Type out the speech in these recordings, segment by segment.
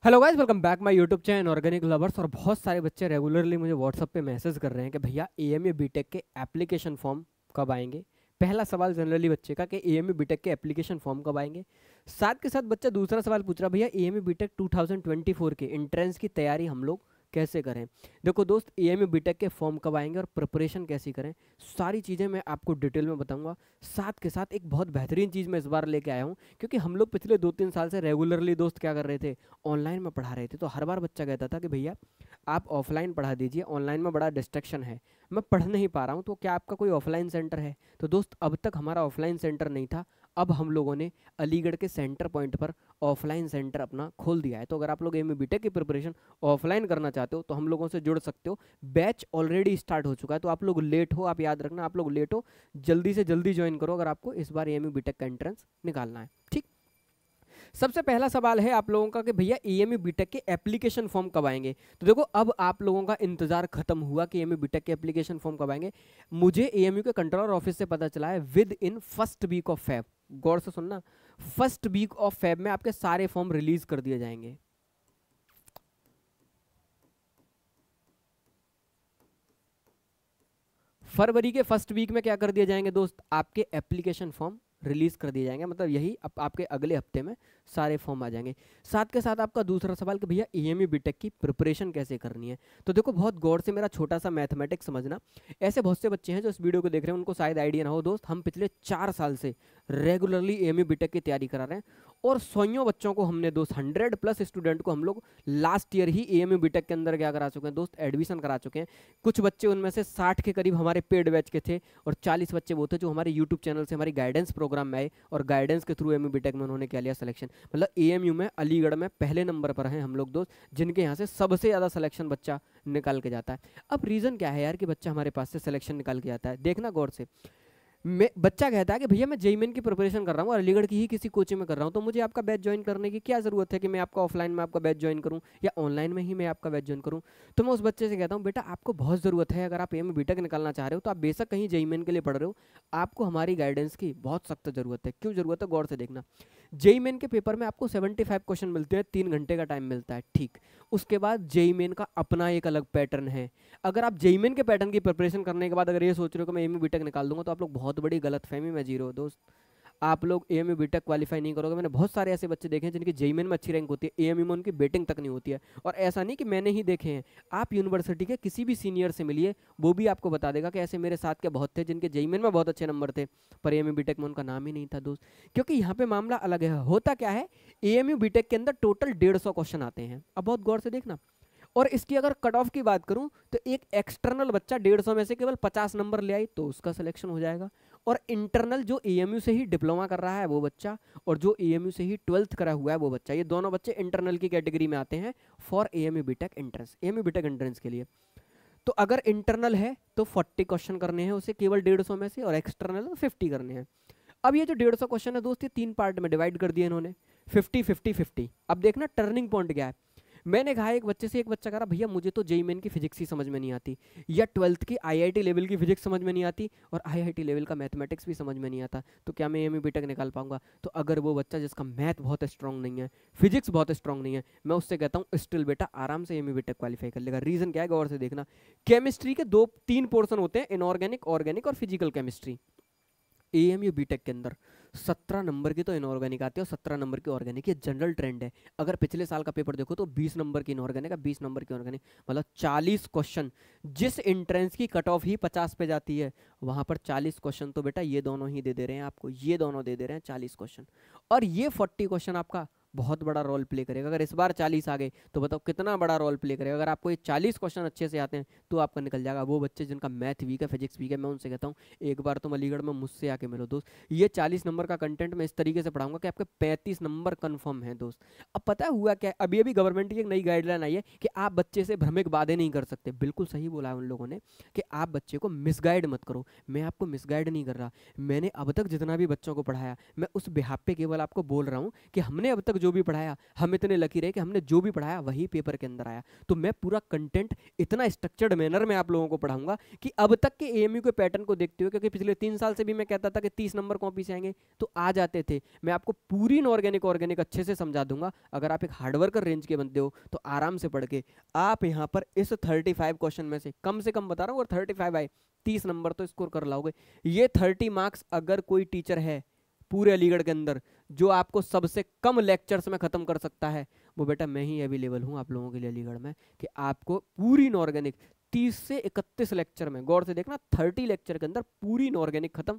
Hello guys, welcome back my YouTube channel organic lovers. और बहुत सारे बच्चे रेगुलरली मुझे व्हाट्सअप पे मैसेज कर रहे हैं कि भैया एएमयू बीटेक के एप्लीकेशन फॉर्म कब आएंगे। पहला सवाल जनरली बच्चे का कि एएमयू बीटेक के एप्लीकेशन फॉर्म कब आएंगे। साथ के साथ बच्चा दूसरा सवाल पूछ रहा भैया एएमयू बीटेक 2024 के एंट्रेंस की तैयारी हम लोग कैसे करें। देखो दोस्त, एएमयू बीटेक के फॉर्म कब आएंगे और प्रिपरेशन कैसी करें, सारी चीज़ें मैं आपको डिटेल में बताऊंगा। साथ के साथ एक बहुत बेहतरीन चीज़ मैं इस बार लेके आया हूँ, क्योंकि हम लोग पिछले 2-3 साल से रेगुलरली दोस्त क्या कर रहे थे, ऑनलाइन में पढ़ा रहे थे। तो हर बार बच्चा कहता था कि भैया आप ऑफलाइन पढ़ा दीजिए, ऑनलाइन में बड़ा डिस्ट्रैक्शन है, मैं पढ़ नहीं पा रहा हूँ, तो क्या आपका कोई ऑफलाइन सेंटर है। तो दोस्त, अब तक हमारा ऑफलाइन सेंटर नहीं था, अब हम लोगों ने अलीगढ़ के सेंटर पॉइंट पर ऑफलाइन सेंटर अपना खोल दिया है। तो अगर आप लोग एमए बीटेक की प्रिपरेशन ऑफलाइन करना चाहते हो तो हम लोगों से जुड़ सकते हो। बैच ऑलरेडी स्टार्ट हो चुका है, तो आप लोग लेट हो, आप याद रखना, आप लोग लेट हो, जल्दी से जल्दी ज्वाइन करो अगर आपको इस बार एमए बीटेक का एंट्रेंस निकालना है। ठीक, सबसे पहला सवाल है आप लोगों का कि भैया एएमयू बीटेक के एप्लीकेशन फॉर्म कब आएंगे। तो देखो, अब आप लोगों का इंतजार खत्म हुआ कि एएमयू बीटेक के एप्लीकेशन फॉर्म कब आएंगे। मुझे एएमयू के कंट्रोलर ऑफिस से पता चला है within first week of Feb. गौर से सुनना, फर्स्ट वीक ऑफ फेब में आपके सारे फॉर्म रिलीज कर दिए जाएंगे। फरवरी के फर्स्ट वीक में क्या कर दिए जाएंगे दोस्त, आपके एप्लीकेशन फॉर्म रिलीज कर दिए जाएंगे। मतलब यही अब आपके अगले हफ्ते में सारे फॉर्म आ जाएंगे। साथ के साथ आपका दूसरा सवाल कि भैया एएमयू बीटेक की प्रिपरेशन कैसे करनी है। तो देखो, बहुत गौर से मेरा छोटा सा मैथमेटिक्स समझना। ऐसे बहुत से बच्चे हैं जो इस वीडियो को देख रहे हैं, उनको शायद आइडिया ना हो दोस्त, हम पिछले 4 साल से रेगुलरली एएमयू बीटेक की तैयारी करा रहे हैं और सौयों बच्चों को हमने दोस्त 100+ स्टूडेंट को हम लोग लास्ट ईयर ही एएमयू बीटेक के अंदर क्या करा चुके हैं दोस्त, एडमिशन करा चुके हैं। कुछ बच्चे उनमें से 60 के करीब हमारे पेड बैच के थे और 40 बच्चे वो थे जो हमारे यूट्यूब चैनल से हमारी गाइडेंस प्रोग्राम में आए और गाइडेंस के थ्रू एमयू बीटेक में उन्होंने क्या लिया, सिलेक्शन। मतलब एएमयू में अलीगढ़ में पहले नंबर पर हैं हम लोग दोस्त, जिनके यहाँ से सबसे ज़्यादा सिलेक्शन बच्चा निकाल के जाता है। अब रीज़न क्या है यार कि बच्चा हमारे पास से सिलेक्शन निकाल के जाता है, देखना गौर से। मैं बच्चा कहता है कि भैया मैं जेईमेन की प्रिपरेशन कर रहा हूँ और अलीगढ़ की ही किसी कोचिंग में कर रहा हूँ, तो मुझे आपका बैच ज्वाइन करने की क्या ज़रूरत है कि मैं आपका ऑफलाइन में आपका बैच ज्वाइन करूँ या ऑनलाइन में ही मैं आपका बैच ज्वाइन करूँ। तो मैं उस बच्चे से कहता हूँ बेटा आपको बहुत ज़रूरत है, अगर आप एम बीटेक निकालना चाह रहे हो तो आप बेशक कहीं जेईमेन के लिए पढ़ रहे हो, आपको हमारी गाइडेंस की बहुत सख्त ज़रूरत है। क्यों ज़रूरत है, गौर से देखना। जेईमेन के पेपर में आपको 75 क्वेश्चन मिलते हैं, 3 घंटे का टाइम मिलता है, ठीक। उसके बाद जेईमेन का अपना एक अलग पैटर्न है। अगर आप जेईमेन के पैटर्न की प्रिपरेशन करने के बाद अगर ये सोच रहे हो कि मैं एमयू बीटेक निकाल दूंगा, तो आप लोग बहुत बड़ी गलतफहमी में जी रहे हो दोस्त। आप लोग एएमयू बीटेक क्वालिफाई नहीं करोगे। मैंने बहुत सारे ऐसे बच्चे देखे हैं जिनकी जेईमेन में अच्छी रैंक होती है, एएमयू में उनकी बेटिंग तक नहीं होती है। और ऐसा नहीं कि मैंने ही देखे हैं, आप यूनिवर्सिटी के किसी भी सीनियर से मिलिए, वो भी आपको बता देगा कि ऐसे मेरे साथ के बहुत थे जिनके जेईमेन में बहुत अच्छे नंबर थे पर एएमयू बीटेक में उनका नाम ही नहीं था दोस्त। क्योंकि यहाँ पे मामला अलग है। होता क्या है, एएमयू बीटेक के अंदर टोटल 150 क्वेश्चन आते हैं। अब बहुत गौर से देखना, और इसकी अगर कट ऑफ की बात करूं तो एक एक्सटर्नल बच्चा 150 में से केवल 50 नंबर ले आई तो उसका सिलेक्शन हो जाएगा। और इंटरनल जो एएमयू से ही डिप्लोमा कर रहा है वो बच्चा और जो एएमयू से ही 12th करा हुआ है वो बच्चा, ये दोनों बच्चे इंटरनल की कैटेगरी में आते हैं for AMU BTech entrance, AMU BTech entrance के लिए। तो अगर इंटरनल है तो 40 क्वेश्चन करने हैं उसे केवल 150 में से, और एक्सटर्नल तो 50 करने हैं। अब ये जो 150 क्वेश्चन है दोस्त, ये 3 पार्ट में डिवाइड कर दिए इन्होंने, 50-50-50। अब देखना टर्निंग पॉइंट क्या है। मैंने कहा एक बच्चे से, एक बच्चा कह रहा भैया मुझे तो जेईमेन की फिजिक्स ही समझ में नहीं आती, या 12th की आईआईटी लेवल की फिजिक्स समझ में नहीं आती, और आईआईटी लेवल का मैथमेटिक्स भी समझ में नहीं आता, तो क्या मैं एमयू बीटेक निकाल पाऊंगा। तो अगर वो बच्चा जिसका मैथ बहुत स्ट्रांग नहीं है, फिजिक्स बहुत स्ट्रांग नहीं है, मैं उससे कहता हूँ स्टिल बेटा आराम से एमयू बीटेक क्वालिफाई कर लेगा। रीजन क्या है, गौर से देखना। केमिस्ट्री के 2-3 पोर्सन होते हैं, इनऑर्गेनिक, ऑर्गेनिक और फिजिकल केमिस्ट्री। एएमयू बीटेक के अंदर 17 नंबर की तो इनऑर्गेनिक आती है और 17 नंबर की ऑर्गेनिक, ये जनरल ट्रेंड है। अगर पिछले साल का पेपर देखो तो 20 नंबर की इनऑर्गेनिक है, 20 नंबर की ऑर्गेनिक, मतलब 40 क्वेश्चन। जिस एंट्रेंस की कट ऑफ ही 50 पे जाती है, वहां पर 40 क्वेश्चन तो बेटा ये दोनों ही दे दे रहे हैं आपको, ये दोनों दे दे रहे हैं 40 क्वेश्चन। और ये 40 क्वेश्चन आपका बहुत बड़ा रोल प्ले करेगा। अगर इस बार 40 आ गए तो बताओ कितना बड़ा रोल प्ले करेगा। अगर आपको ये 40 क्वेश्चन अच्छे से आते हैं तो आपका निकल जाएगा। वो बच्चे जिनका मैथ वीक है, फिजिक्स वीक है, मैं उनसे कहता हूँ एक बार तुम अलीगढ़ में मुझसे आके मिलो दोस्त। ये 40 नंबर का कंटेंट मैं इस तरीके से पढ़ाऊंगा कि आपके 35 नंबर कन्फर्म है दोस्त। अब पता है हुआ क्या, अभी अभी गवर्नमेंट की एक नई गाइडलाइन आई है कि आप बच्चे से भ्रमिक बातें नहीं कर सकते। बिल्कुल सही बोला है उन लोगों ने कि आप बच्चे को मिसगाइड मत करो। मैं आपको मिसगाइड नहीं कर रहा, मैंने अब तक जितना भी बच्चों को पढ़ाया मैं उस बिहाफ पे केवल आपको बोल रहा हूँ कि हमने अब तक जो भी पढ़ाया, हम इतने लकी रहे कि हमने जो भी पढ़ाया वही पेपर के अंदर आया। तो मैं पूरा कंटेंट इतना स्ट्रक्चर्ड मैनर में आप लोगों को पढ़ाऊंगा कि अब तक के एएमयू के पैटर्न को देखते हुए, क्योंकि पिछले 3 साल से भी मैं कहता था कि 30 नंबर कॉपी से आएंगे तो आ जाते थे, मैं आपको पूरी इनऑर्गेनिक ऑर्गेनिक अच्छे से समझा दूंगा। अगर आप एक हार्डवर्कर रेंज के बनते हो तो आराम से पढ़ के आप यहाँ पर इस 35 क्वेश्चन में से कम बता रहा हूँ, अगर 35 आए 30 नंबर तो स्कोर कर लाओगे। ये 30 मार्क्स अगर कोई टीचर है पूरे अलीगढ़ के अंदर जो आपको सबसे कम लेक्चर्स में खत्म कर सकता है, वो बेटा मैं ही अवेलेबल हूँ आप लोगों के लिए अलीगढ़ में, कि आपको पूरी इनऑर्गेनिक 30 से 31 लेक्चर में, गौर से देखना 30 लेक्चर के अंदर पूरी इनऑर्गेनिक खत्म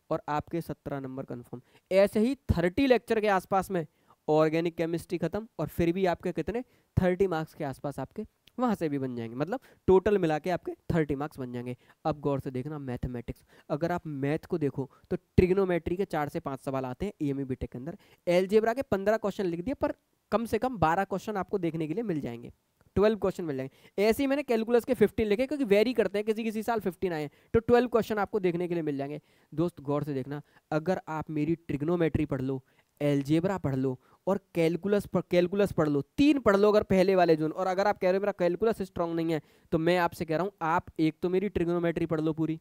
और आपके 17 नंबर कंफर्म। ऐसे ही 30 लेक्चर के आसपास में ऑर्गेनिक केमिस्ट्री खत्म और फिर भी आपके कितने 30 मार्क्स के आसपास आपके वहां से भी बन जाएंगे, मतलब टोटल मिला के आपके 30 मार्क्स बन जाएंगे। अब गौर से देखना मैथमेटिक्स, अगर आप मैथ को देखो तो ट्रिग्नोमेट्री के 4 से 5 सवाल आते हैं एएमयू बीटेक के अंदर। एलजेब्रा के 15 क्वेश्चन लिख दिए, पर कम से कम 12 क्वेश्चन आपको देखने के लिए मिल जाएंगे, 12 क्वेश्चन मिल जाएंगे। ऐसे ही मैंने कैलकुलस के 15 लिखे क्योंकि वेरी करते हैं, किसी किसी साल 15 आए हैं, तो 12 क्वेश्चन आपको देखने के लिए मिल जाएंगे। दोस्त गौर से देखना, अगर आप मेरी ट्रिग्नोमेट्री पढ़ लो, एलजेब्रा पढ़ लो और कैलकुलस पढ़ लो, 3 पढ़ लो अगर पहले वाले जोन, और अगर आप कह रहे हो मेरा कैलकुलस स्ट्रांग नहीं है, तो मैं आपसे कह रहा हूं आप एक तो मेरी ट्रिग्नोमेट्री पढ़ लो पूरी,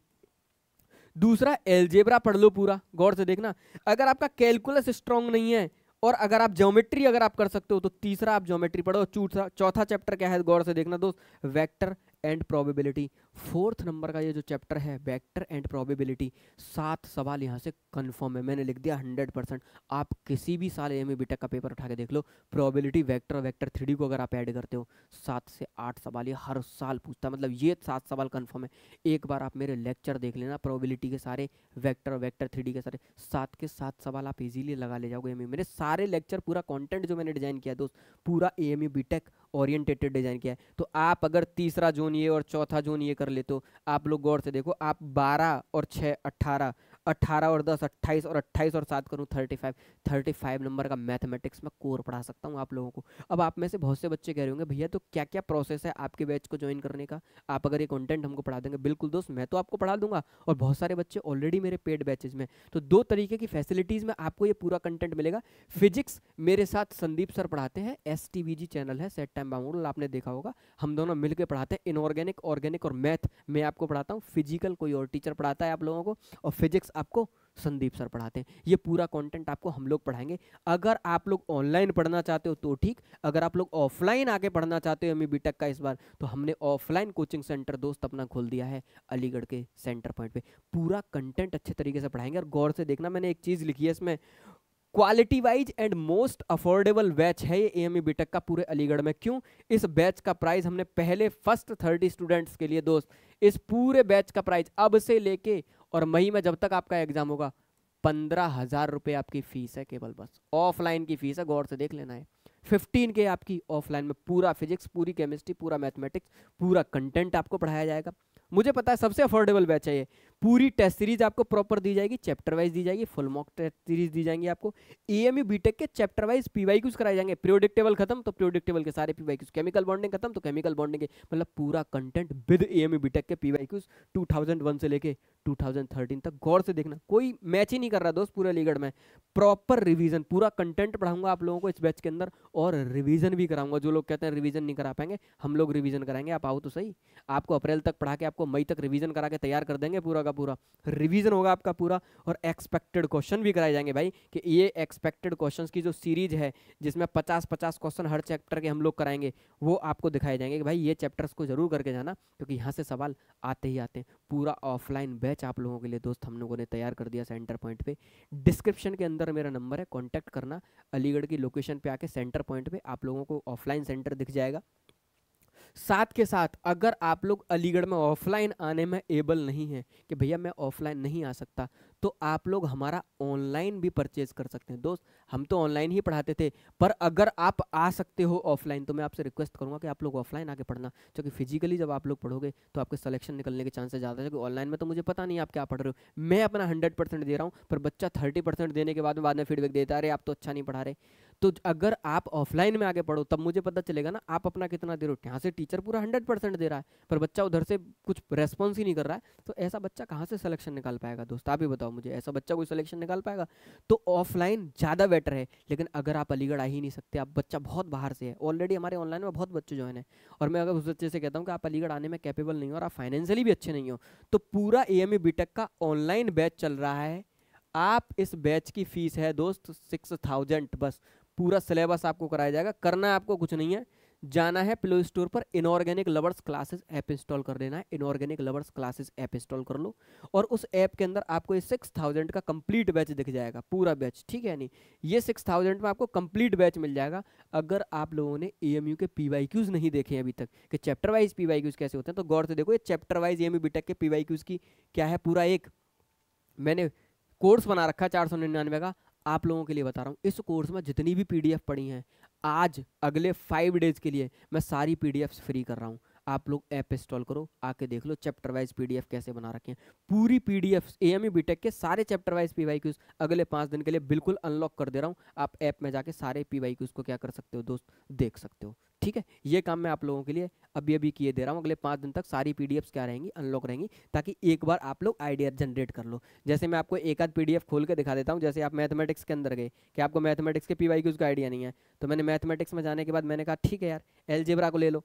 दूसरा एलजेब्रा पढ़ लो पूरा। गौर से देखना, अगर आपका कैलकुलस स्ट्रांग नहीं है और अगर आप ज्योमेट्री अगर आप कर सकते हो तो तीसरा आप ज्योमेट्री पढ़ो। चौथा चैप्टर क्या है, गौर से देखना दोस्त, vector and probability. 4th number का ये जो चैप्टर है वेक्टर एंड प्रोबेबिलिटी, 7 सवाल यहाँ से कंफर्म है, मैंने लिख दिया 100%। आप किसी भी साल एएमयू बीटेक का पेपर उठा के देख लो, प्रोबेबिलिटी वेक्टर और वेक्टर 3D को अगर आप ऐड करते हो 7 से 8 सवाल ये हर साल पूछता है, मतलब ये 7 सवाल कंफर्म है। एक बार आप मेरे लेक्चर देख लेना, प्रोबेबिलिटी के सारे, वेक्टर और वेक्टर 3D के सारे 7 के 7 सवाल आप इजीली लगा ले जाओगे एएमयू। मेरे सारे लेक्चर, पूरा कंटेंट जो मैंने डिजाइन किया दोस्त, पूरा एएमयू बीटेक ओरिएंटेटेड डिजाइन किया है। तो आप अगर तीसरा जोन ये और चौथा जोन ये कर लेते हो, आप लोग गौर से देखो, आप 12 और 6 18, 18 और 10 28 और 28 और 7 करूँ 35 नंबर का मैथमेटिक्स में कोर पढ़ा सकता हूँ आप लोगों को। अब आप में से बहुत से बच्चे कह रहे होंगे भैया तो क्या क्या प्रोसेस है आपके बैच को ज्वाइन करने का, आप अगर ये कंटेंट हमको पढ़ा देंगे। बिल्कुल दोस्त, मैं तो आपको पढ़ा दूंगा और बहुत सारे बच्चे ऑलरेडी मेरे पेड बैचेज में। तो 2 तरीके की फैसिलिटीज में आपको ये पूरा कंटेंट मिलेगा। फिजिक्स मेरे साथ संदीप सर पढ़ाते हैं, STVG चैनल है, सेट टाइम बाउंड, आपने देखा होगा, हम दोनों मिलकर पढ़ाते हैं। इनऑर्गेनिक, ऑर्गेनिक और मैथ मैं आपको पढ़ाता हूँ, फिजिकल कोई और टीचर पढ़ाता है आप लोगों को, और फिजिक्स आपको संदीप सर पढ़ाते हैं। ये पूरा कंटेंट आपको हम लोग पढ़ाएंगे। अगर आप लोग ऑनलाइन पढ़ना चाहते हो तो ठीक, अगर आप लोग ऑफलाइन आके पढ़ना चाहते हो एमई बीटेक का इस बार, तो हमने ऑफलाइन कोचिंग सेंटर दोस्त अपना खोल दिया है अलीगढ़ के सेंटर पॉइंट पे। पूरा कंटेंट अच्छे तरीके से पढ़ाएंगे। और गौर से देखना, मैंने एक चीज लिखी है इसमें, quality wise and most affordable batch है ये एएमयू बीटेक का पूरे अलीगढ़ में। क्यों? इस बैच का प्राइस हमने पहले फर्स्ट 30 स्टूडेंट्स के लिए दोस्त, इस पूरे बैच का प्राइस अब से लेके और मई में जब तक आपका एग्जाम होगा 15,000 रुपये आपकी फीस है, केवल बस ऑफलाइन की फीस है। गौर से देख लेना है, 15 के आपकी ऑफलाइन में पूरा फिजिक्स, पूरी केमिस्ट्री, पूरा मैथमेटिक्स, पूरा कंटेंट आपको पढ़ाया जाएगा। मुझे पता है सबसे अफोर्डेबल बैच है ये। पूरी टेस्ट सीरीज आपको प्रॉपर दी जाएगी, चैप्टर वाइज दी जाएगी, फुल मॉक टेस्ट सीरीज दी जाएंगी आपको। एएमयू बीटेक के चैप्टर वाइज पीवाईक्यूज कराए जाएंगे। पीरियोडिक टेबल खत्म तो पीरियोडिक टेबल के सारे पीवाईक्यूज, केमिकल बॉन्डिंग खत्म तो केमिकल बॉन्डिंग के, मतलब पूरा कंटेंट विद एएमयू बीटेक के पीवाईक्यूज 2001 से लेके 2013 तक। गौर से देखना, कोई मैच ही नहीं कर रहा दोस्त पूरे अलीगढ़ में। प्रॉपर रिवीजन, पूरा कंटेंट पढ़ाऊंगा आप लोगों को इस बैच के अंदर, और रिवीजन भी कराऊंगा। जो लोग कहते हैं रिवीजन नहीं करा पाएंगे, हम लोग रिवीजन कराएंगे। आप आओ तो सही, आपको अप्रैल तक पढ़ा के आपको मई तक रिवीजन करा के तैयार कर देंगे। पूरा का पूरा रिवीजन होगा आपका पूरा, और एक्सपेक्टेड क्वेश्चन भी कराए जाएंगे भाई, कि ये एक्सपेक्टेड क्वेश्चंस की जो सीरीज है जिसमें 50-50 क्वेश्चन हर चैप्टर के हम लोग कराएंगे, वो आपको दिखाए जाएंगे कि भाई ये चैप्टर्स को जरूर करके जाना, क्योंकि यहाँ से सवाल आते ही आते हैं। पूरा ऑफलाइन बैच आप लोगों के लिए दोस्त हम लोगों ने तैयार कर दिया सेंटर पॉइंट पे। डिस्क्रिप्शन के अंदर मेरा नंबर है, कॉन्टैक्ट करना। अलीगढ़ की लोकेशन पे आके सेंटर पॉइंट पे आप लोगों को ऑफलाइन सेंटर दिख जाएगा। साथ के साथ अगर आप लोग अलीगढ़ में ऑफलाइन आने में एबल नहीं है कि भैया मैं ऑफलाइन नहीं आ सकता, तो आप लोग हमारा ऑनलाइन भी परचेज कर सकते हैं दोस्त। हम तो ऑनलाइन ही पढ़ाते थे, पर अगर आप आ सकते हो ऑफलाइन तो मैं आपसे रिक्वेस्ट करूंगा कि आप लोग ऑफलाइन आके पढ़ना, क्योंकि फिजिकली जब आप लोग पढ़ोगे तो आपके सिलेक्शन निकलने के चांसेस ज़्यादा है। क्योंकि ऑनलाइन में तो मुझे पता नहीं आप क्या पढ़ रहे हो, मैं अपना 100% दे रहा हूँ, पर बच्चा 30% देने के बाद में फीडबैक देता है, अरे आप तो अच्छा नहीं पढ़ा रहे। तो अगर आप ऑफलाइन में आगे पढ़ो तब मुझे पता चलेगा ना आप अपना कितना दे रहे हो। यहाँ से टीचर पूरा 100% दे रहा है पर बच्चा उधर से कुछ रेस्पॉन्स ही नहीं कर रहा है, तो ऐसा बच्चा कहाँ से सिलेक्शन निकाल पाएगा दोस्त, आप ही बताओ मुझे, ऐसा बच्चा कोई सिलेक्शन निकाल पाएगा? तो ऑफलाइन ज़्यादा बेटर है। लेकिन अगर आप अलीगढ़ आ ही नहीं सकते, आप बच्चा बहुत बाहर से है, ऑलरेडी हमारे ऑनलाइन में बहुत बच्चे ज्वाइन है, और मैं अगर उस बच्चे से कहता हूँ कि आप अलीगढ़ आने में कैपेबल नहीं हो और आप फाइनेंशियली भी अच्छे नहीं हो, तो पूरा AMU बीटेक का ऑनलाइन बैच चल रहा है। आप इस बैच की फीस है दोस्त 6000 बस। पूरा सिलेबस आपको कराया जाएगा, करना आपको कुछ नहीं है, जाना है प्ले स्टोर पर inorganic lovers classes app install कर लेना है, inorganic lovers classes app install कर लो, और उस ऐप के अंदर आपको ये 6000 का कंप्लीट बैच दिख जाएगा, पूरा बैच, ठीक है? नहीं, ये 6000 में आपको कंप्लीट बैच मिल जाएगा। अगर आप लोगों ने AMU के PYQs नहीं देखे अभी तक कि चैप्टर वाइज PYQs कैसे होते हैं, तो गौर से देखो, ये चैप्टर वाइज AMU बीटेक के PYQs की क्या है, पूरा एक मैंने कोर्स बना रखा है 499 का, आप लोगों के लिए बता रहा हूँ। इस कोर्स में जितनी भी PDF पड़ी हैं, आज अगले 5 डेज के लिए मैं सारी PDFs फ्री कर रहा हूँ। आप लोग ऐप इंस्टॉल करो, आके देख लो चैप्टर वाइज PDF कैसे बना रखे हैं। पूरी PDFs AMU बीटेक के सारे चैप्टर वाइज PYQs अगले 5 दिन के लिए बिल्कुल अनलॉक कर दे रहा हूँ। आप ऐप में जाके सारे PYQs को क्या कर सकते हो दोस्त, देख सकते हो, ठीक है? ये काम मैं आप लोगों के लिए अभी किए दे रहा हूँ। अगले 5 दिन तक सारी PDFs क्या रहेंगी, अनलॉक रहेंगी, ताकि एक बार आप लोग आइडिया जनरेट कर लो। जैसे मैं आपको एक आध PDF खोल के दिखा देता हूँ। जैसे आप मैथमेटिक्स के अंदर गए कि आपको मैथमेटिक्स के PYQs का आइडिया नहीं है, तो मैंने मैथमेटिक्स में जाने के बाद मैंने कहा ठीक है यार, एलजेब्रा को ले लो।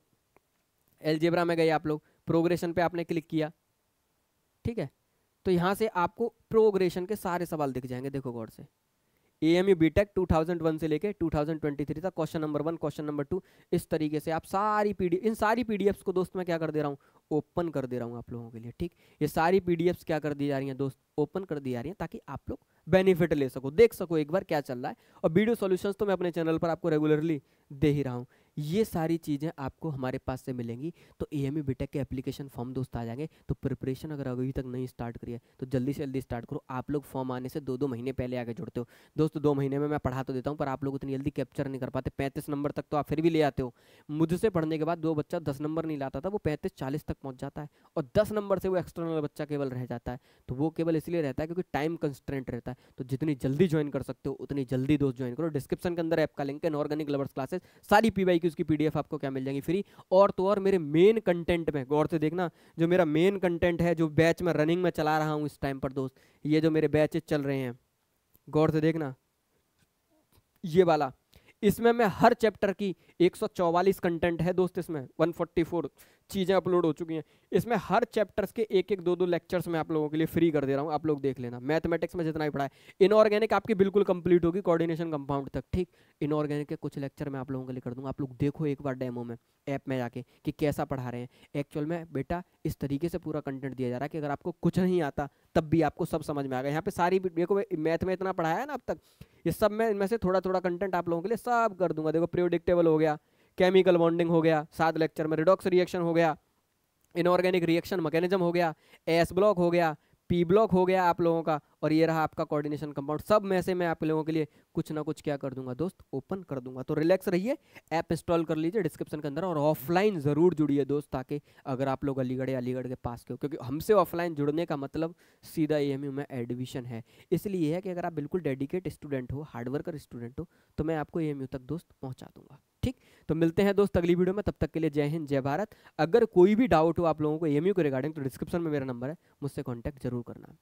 एलजेब्रा में गए आप लोग, प्रोग्रेशन पे आपने क्लिक किया, ठीक है? तो यहाँ से आपको प्रोग्रेशन के सारे सवाल दिख जाएंगे, देखो गौर से। AMU बीटेक 2001 से लेके 2023 तक क्वेश्चन नंबर 1, क्वेश्चन नंबर 2, इस तरीके से आप इन सारी PDFs को दोस्त मैं क्या कर दे रहा हूँ, ओपन कर दे रहा हूँ आप लोगों के लिए, ठीक? ये सारी PDFs क्या कर दी जा रही हैं दोस्त, ओपन कर दी जा रही हैं, ताकि आप लोग बेनिफिट ले सको, देख सको एक बार क्या चल रहा है। और वीडियो सॉल्यूशंस तो मैं अपने चैनल पर आपको रेगुलरली दे ही रहा हूँ। ये सारी चीज़ें आपको हमारे पास से मिलेंगी। तो AMU बीटेक के एप्लीकेशन फॉर्म दोस्त आ जाएंगे। तो प्रिपरेशन अगर अभी तक नहीं स्टार्ट करी है तो जल्दी से जल्दी स्टार्ट करो। आप लोग फॉर्म आने से 2-2 महीने पहले आके जुड़ते हो दोस्त। 2 महीने में मैं पढ़ा तो देता हूँ, पर आप लोग इतनी जल्दी कैप्चर नहीं कर पाते। 35 नंबर तक तो आप फिर भी ले आते हो। मुझसे पढ़ने के बाद जो बच्चा 10 नंबर नहीं लाता था, वो 35-40 तक पहुँच जाता है, और 10 नंबर से वो एक्सटर्नल बच्चा केवल रह जाता है। तो वो केवल इसलिए रहता है क्योंकि टाइम कंस्ट्रेंट रहता है। तो जितनी जल्दी ज्वाइन कर सकते हो उतनी जल्दी दोस्त ज्वाइन करो। डिस्क्रिप्शन के अंदर ऐप का लिंक है, इनऑर्गेनिक लवर्स क्लासेस, सारी PYQs की PDF आपको क्या मिल जाएंगी, फ्री। और तो और मेरे मेन कंटेंट में गौर से देखना, जो मेरा मेन कंटेंट है, जो बैच में रनिंग में चला रहा हूँ इस टाइम पर दोस्त, ये जो मेरे बैचेस चल रहे हैं, गौर से देखना, ये वाला, इसमें मैं हर चैप्टर की 144 कंटेंट है दोस्त, इसमें 144 चीज़ें अपलोड हो चुकी हैं। इसमें हर चैप्टर्स के 1-1, 2-2 लेक्चर्स मैं आप लोगों के लिए फ्री कर दे रहा हूँ, आप लोग देख लेना। मैथमेटिक्स में जितना भी पढ़ा है, इनऑर्गेनिक आपकी बिल्कुल कंप्लीट होगी, कोऑर्डिनेशन कंपाउंड तक, ठीक? इनऑर्गेनिक के कुछ लेक्चर मैं आप लोगों के लिए कर दूंगा, आप लोग देखो एक बार डेमो में, ऐप में जाके, कि कैसा पढ़ा रहे हैं। एक्चुअल में बेटा इस तरीके से पूरा कंटेंट दिया जा रहा है कि अगर आपको कुछ नहीं आता तब भी आपको सब समझ में आ गया। यहाँ पे सारी, देखो मैथ में इतना पढ़ाया है ना अब तक, ये सब मैं इनमें से थोड़ा थोड़ा कंटेंट आप लोगों के लिए सब कर दूंगा। देखो पीरियोडिक टेबल हो गया, केमिकल बॉन्डिंग हो गया 7 लेक्चर में, रिडॉक्स रिएक्शन हो गया, इनऑर्गेनिक रिएक्शन मैकेनिज्म हो गया, एस ब्लॉक हो गया, पी ब्लॉक हो गया आप लोगों का, और ये रहा आपका कोऑर्डिनेशन कंपाउंड। सब में से मैं आप लोगों के लिए कुछ ना कुछ क्या कर दूंगा दोस्त, ओपन कर दूंगा। तो रिलैक्स रहिए, ऐप इंस्टॉल कर लीजिए डिस्क्रिप्शन के अंदर, और ऑफलाइन ज़रूर जुड़िए दोस्त, ताकि अगर आप लोग अलीगढ़ या अलीगढ़ के पास के हो, क्योंकि हमसे ऑफलाइन जुड़ने का मतलब सीधा AMU में एडमिशन है। इसलिए है कि अगर आप बिल्कुल डेडिकेट स्टूडेंट हो, हार्डवर्कर स्टूडेंट हो, तो मैं आपको AMU तक दोस्त पहुँचा दूंगा, ठीक? तो मिलते हैं दोस्त अगली वीडियो में, तब तक के लिए जय हिंद, जय भारत। अगर कोई भी डाउट हो आप लोगों को AMU के रिगार्डिंग, तो डिस्क्रिप्शन में मेरा नंबर है, मुझसे कॉन्टैक्ट जरूर करना।